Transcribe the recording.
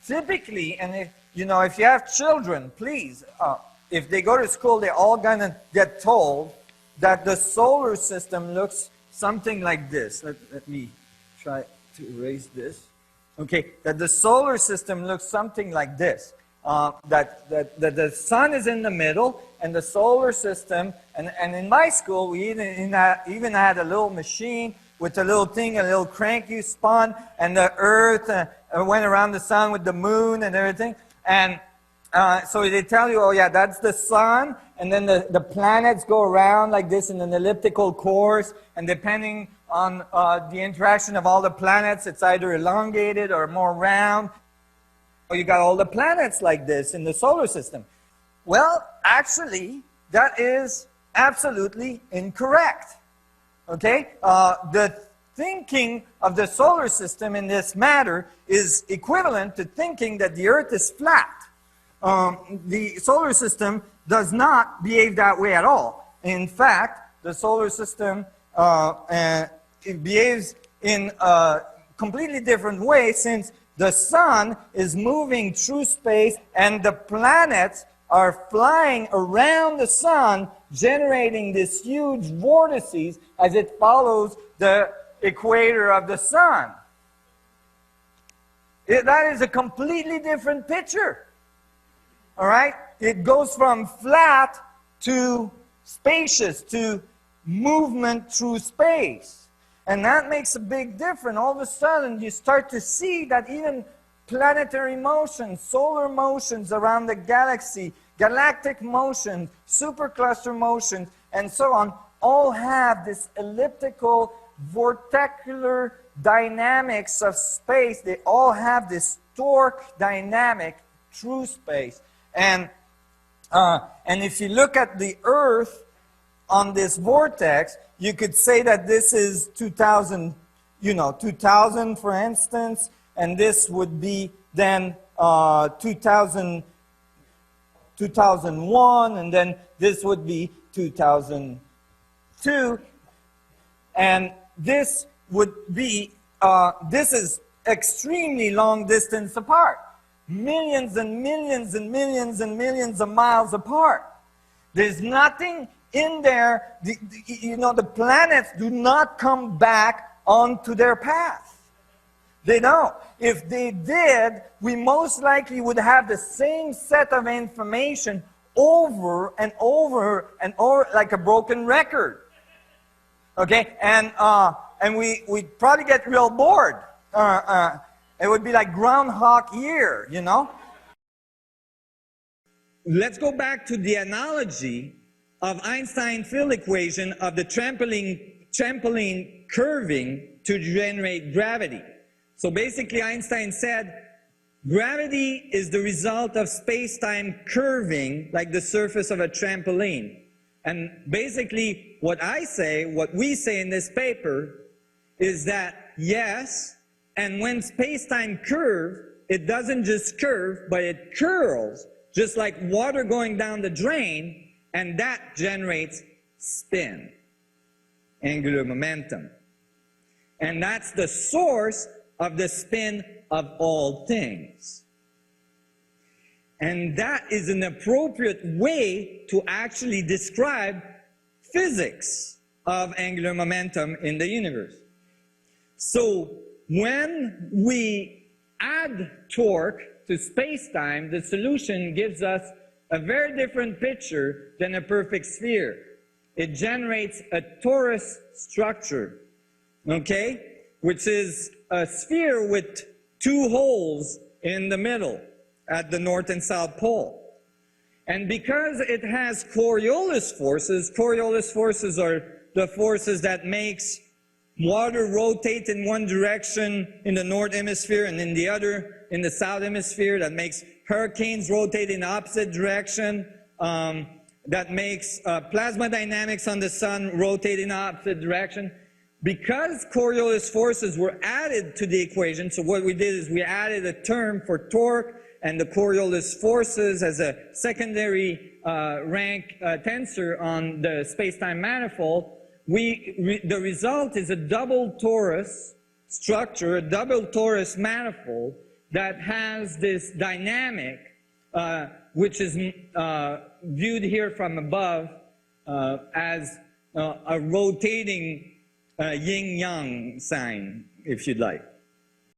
Typically, and if you have children, please, if they go to school, they're all gonna get told that the solar system looks something like this. Let me try to erase this. Okay, that the solar system looks something like this. That the sun is in the middle, and the solar system, and in my school, we even had a little machine with a little thing, a little crank you spun, and the earth went around the sun with the moon and everything. And so they tell you, oh yeah, that's the sun, and then the planets go around like this in an elliptical course, and depending on the interaction of all the planets, it's either elongated or more round. Or you got all the planets like this in the solar system. Well, actually, that is absolutely incorrect. Okay? The thinking of the solar system in this matter is equivalent to thinking that the Earth is flat. The solar system does not behave that way at all. In fact, the solar system it behaves in a completely different way, since the sun is moving through space and the planets are flying around the sun, generating these huge vortices as it follows the equator of the sun. That is a completely different picture. All right? It goes from flat to spacious, to movement through space. And that makes a big difference. All of a sudden, you start to see that even planetary motions, solar motions around the galaxy, galactic motions, supercluster motions, and so on, all have this elliptical, vorticular dynamics of space. They all have this torque dynamic through space. And if you look at the Earth on this vortex, you could say that this is 2000, 2000 for instance, and this would be then 2001, and then this would be 2002, and this would be, this is extremely long distance apart. Millions and millions and millions and millions of miles apart. There's nothing in there, the planets do not come back onto their path. They don't. If they did, we most likely would have the same set of information over and over and over, like a broken record. Okay? And we'd probably get real bored. It would be like Groundhog Year, Let's go back to the analogy of Einstein's field equation of the trampoline curving to generate gravity. So basically Einstein said gravity is the result of space-time curving like the surface of a trampoline. And basically what we say in this paper is that yes, and when space-time curves, it doesn't just curve, but it curls, just like water going down the drain. And that generates spin, angular momentum. And that's the source of the spin of all things. And that is an appropriate way to actually describe physics of angular momentum in the universe. So when we add torque to space-time, the solution gives us a very different picture than a perfect sphere. It generates a torus structure, okay? Which is a sphere with two holes in the middle at the north and south pole. And because it has Coriolis forces are the forces that makes water rotate in one direction in the north hemisphere and in the other in the south hemisphere, that makes hurricanes rotate in the opposite direction, that makes plasma dynamics on the sun rotate in the opposite direction. Because Coriolis forces were added to the equation, so what we did is we added a term for torque and the Coriolis forces as a secondary rank tensor on the space-time manifold. The result is a double torus structure, a double torus manifold, that has this dynamic, which is viewed here from above as a rotating yin-yang sign, if you'd like.